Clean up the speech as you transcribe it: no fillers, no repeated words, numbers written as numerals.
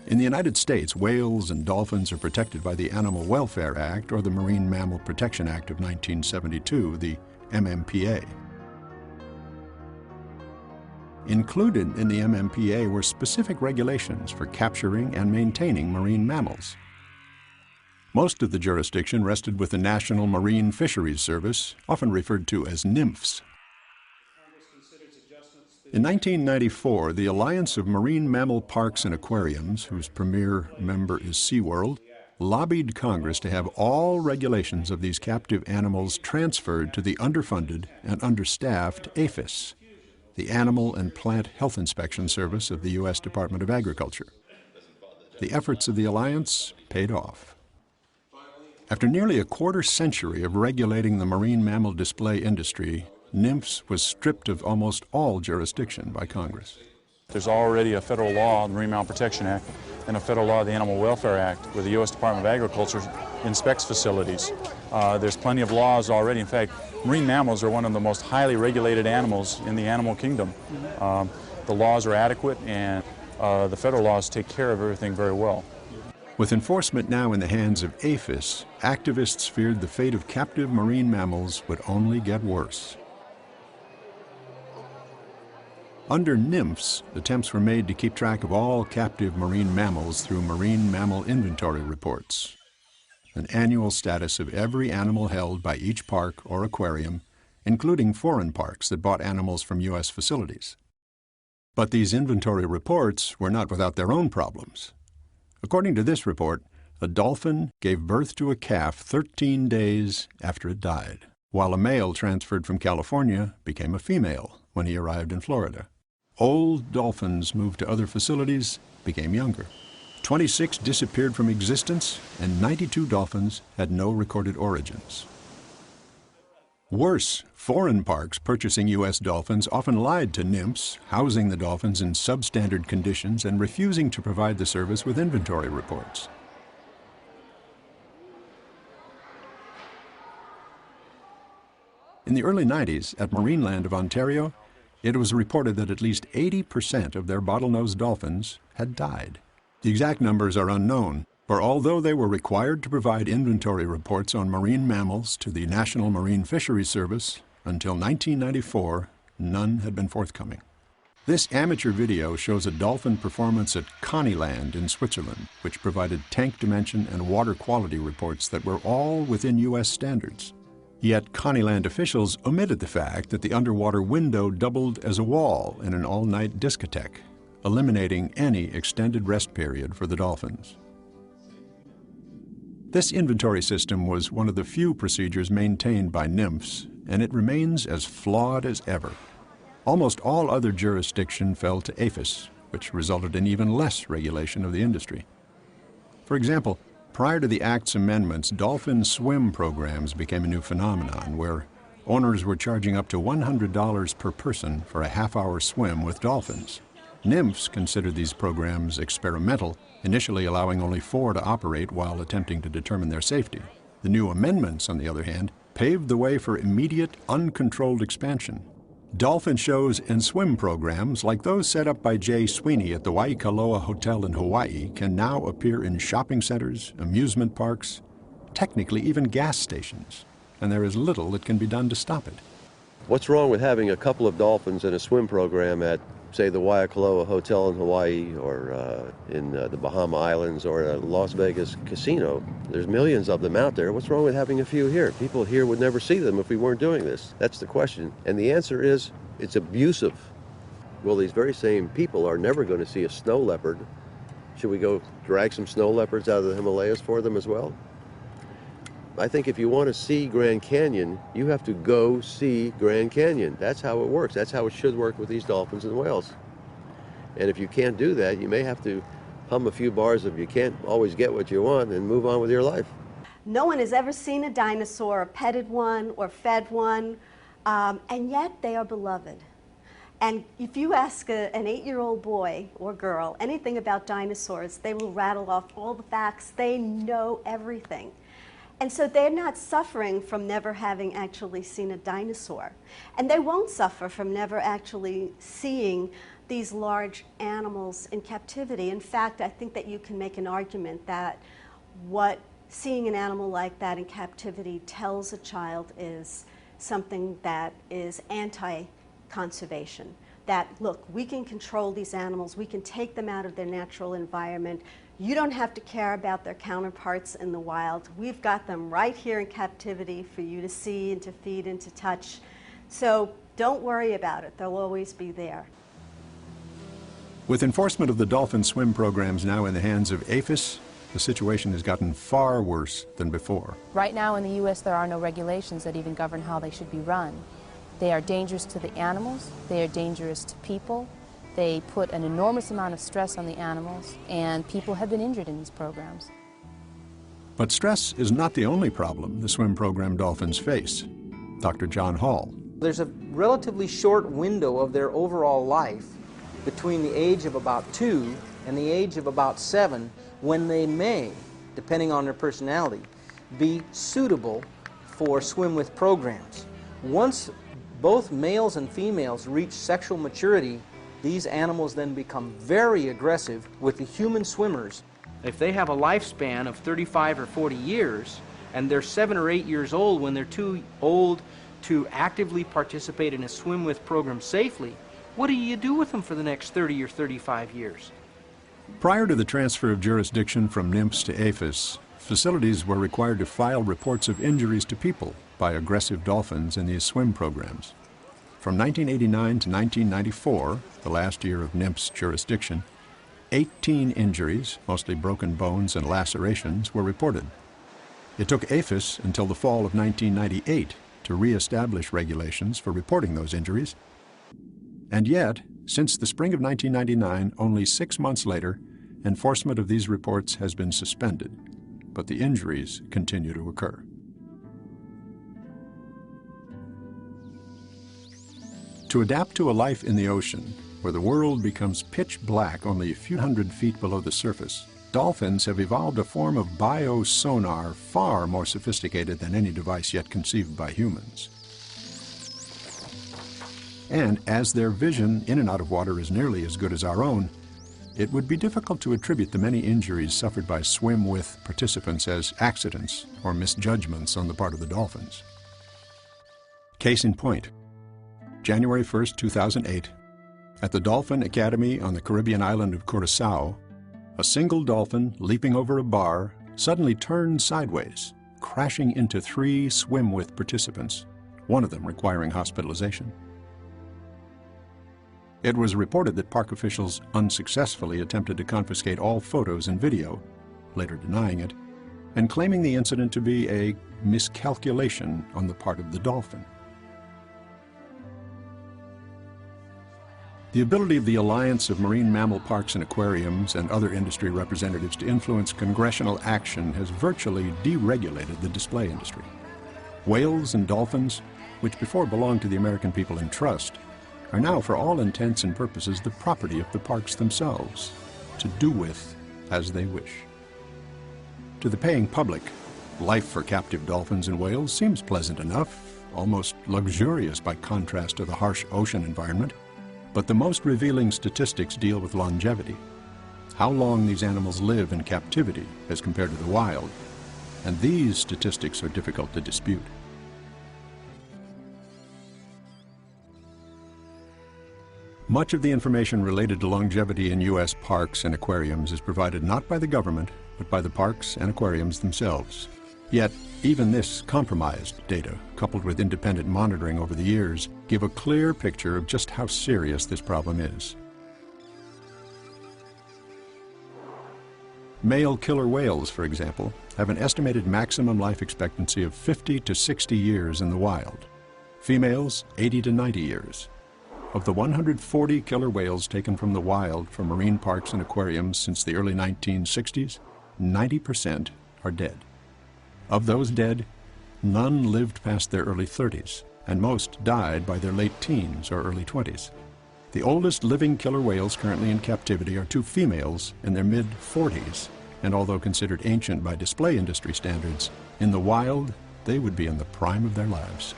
In the United States, whales and dolphins are protected by the Animal Welfare Act or the Marine Mammal Protection Act of 1972, the MMPA. Included in the MMPA were specific regulations for capturing and maintaining marine mammals. Most of the jurisdiction rested with the National Marine Fisheries Service, often referred to as NMFS. In 1994, the Alliance of Marine Mammal Parks and Aquariums, whose premier member is SeaWorld, lobbied Congress to have all regulations of these captive animals transferred to the underfunded and understaffed APHIS, the Animal and Plant Health Inspection Service of the U.S. Department of Agriculture. The efforts of the Alliance paid off. After nearly a quarter century of regulating the marine mammal display industry, NMFS was stripped of almost all jurisdiction by Congress. There's already a federal law, the Marine Mammal Protection Act, and a federal law, the Animal Welfare Act, where the U.S. Department of Agriculture inspects facilities. There's plenty of laws already. In fact, marine mammals are one of the most highly regulated animals in the animal kingdom. The laws are adequate, and the federal laws take care of everything very well. With enforcement now in the hands of APHIS, activists feared the fate of captive marine mammals would only get worse. Under NMFS, attempts were made to keep track of all captive marine mammals through marine mammal inventory reports, an annual status of every animal held by each park or aquarium, including foreign parks that bought animals from U.S. facilities. But these inventory reports were not without their own problems. According to this report, a dolphin gave birth to a calf 13 days after it died, while a male transferred from California became a female when he arrived in Florida. Old dolphins moved to other facilities, became younger. 26 disappeared from existence, and 92 dolphins had no recorded origins. Worse, foreign parks purchasing U.S. dolphins often lied to NMFS, housing the dolphins in substandard conditions and refusing to provide the service with inventory reports. In the early 90s, at Marineland of Ontario, it was reported that at least 80% of their bottlenose dolphins had died. The exact numbers are unknown, for although they were required to provide inventory reports on marine mammals to the National Marine Fisheries Service, until 1994, none had been forthcoming. This amateur video shows a dolphin performance at Conny-Land in Switzerland, which provided tank dimension and water quality reports that were all within U.S. standards. Yet Conny-Land officials omitted the fact that the underwater window doubled as a wall in an all-night discotheque, eliminating any extended rest period for the dolphins. This inventory system was one of the few procedures maintained by NMFS, and it remains as flawed as ever. Almost all other jurisdiction fell to APHIS, which resulted in even less regulation of the industry. For example, prior to the Act's amendments, dolphin swim programs became a new phenomenon where owners were charging up to $100 per person for a half-hour swim with dolphins. NMFS considered these programs experimental, initially allowing only 4 to operate while attempting to determine their safety. The new amendments, on the other hand, paved the way for immediate, uncontrolled expansion. Dolphin shows and swim programs like those set up by Jay Sweeney at the Waikoloa Hotel in Hawaii can now appear in shopping centers, amusement parks, technically even gas stations, and there is little that can be done to stop it. What's wrong with having a couple of dolphins in a swim program at, say, the Waikoloa Hotel in Hawaii or in the Bahama Islands or a Las Vegas casino? There's millions of them out there. What's wrong with having a few here? People here would never see them if we weren't doing this. That's the question. And the answer is, it's abusive. Well, these very same people are never going to see a snow leopard. Should we go drag some snow leopards out of the Himalayas for them as well? I think if you want to see Grand Canyon, you have to go see Grand Canyon. That's how it works. That's how it should work with these dolphins and whales. And if you can't do that, you may have to hum a few bars of "You Can't Always Get What You Want" and move on with your life. No one has ever seen a dinosaur or petted one or fed one, and yet they are beloved. And if you ask an 8-year-old boy or girl anything about dinosaurs, they will rattle off all the facts. They know everything. And so they're not suffering from never having actually seen a dinosaur. And they won't suffer from never actually seeing these large animals in captivity. In fact, I think that you can make an argument that what seeing an animal like that in captivity tells a child is something that is anti-conservation. That, look, we can control these animals, we can take them out of their natural environment. You don't have to care about their counterparts in the wild. We've got them right here in captivity for you to see and to feed and to touch. So don't worry about it, they'll always be there. With enforcement of the dolphin swim programs now in the hands of APHIS, the situation has gotten far worse than before. Right now in the U.S. there are no regulations that even govern how they should be run. They are dangerous to the animals, they are dangerous to people, they put an enormous amount of stress on the animals, and people have been injured in these programs. But stress is not the only problem the swim program dolphins face. Dr. John Hall. There's a relatively short window of their overall life between the age of about 2 and the age of about 7 when they may, depending on their personality, be suitable for swim-with programs. Once both males and females reach sexual maturity, these animals then become very aggressive with the human swimmers. If they have a lifespan of 35 or 40 years, and they're 7 or 8 years old when they're too old to actively participate in a swim-with program safely, what do you do with them for the next 30 or 35 years? Prior to the transfer of jurisdiction from NMFS to APHIS, facilities were required to file reports of injuries to people by aggressive dolphins in these swim programs. From 1989 to 1994, the last year of NMFS jurisdiction, 18 injuries, mostly broken bones and lacerations, were reported. It took APHIS until the fall of 1998 to re-establish regulations for reporting those injuries. And yet, since the spring of 1999, only 6 months later, enforcement of these reports has been suspended, but the injuries continue to occur. To adapt to a life in the ocean, where the world becomes pitch black only a few hundred feet below the surface, dolphins have evolved a form of biosonar far more sophisticated than any device yet conceived by humans. And as their vision in and out of water is nearly as good as our own, it would be difficult to attribute the many injuries suffered by swim-with participants as accidents or misjudgments on the part of the dolphins. Case in point, January 1st, 2008, at the Dolphin Academy on the Caribbean island of Curaçao, a single dolphin leaping over a bar suddenly turned sideways, crashing into 3 swim-with participants, one of them requiring hospitalization. It was reported that park officials unsuccessfully attempted to confiscate all photos and video, later denying it, and claiming the incident to be a miscalculation on the part of the dolphin. The ability of the Alliance of Marine Mammal Parks and Aquariums and other industry representatives to influence congressional action has virtually deregulated the display industry. Whales and dolphins, which before belonged to the American people in trust, are now for all intents and purposes the property of the parks themselves, to do with as they wish. To the paying public, life for captive dolphins and whales seems pleasant enough, almost luxurious by contrast to the harsh ocean environment. But the most revealing statistics deal with longevity, how long these animals live in captivity as compared to the wild, and these statistics are difficult to dispute. Much of the information related to longevity in U.S. parks and aquariums is provided not by the government, but by the parks and aquariums themselves. Yet, even this compromised data, coupled with independent monitoring over the years, give a clear picture of just how serious this problem is. Male killer whales, for example, have an estimated maximum life expectancy of 50 to 60 years in the wild. Females, 80 to 90 years. Of the 140 killer whales taken from the wild for marine parks and aquariums since the early 1960s, 90% are dead. Of those dead, none lived past their early 30s, and most died by their late teens or early 20s. The oldest living killer whales currently in captivity are 2 females in their mid-40s, And although considered ancient by display industry standards, in the wild, they would be in the prime of their lives.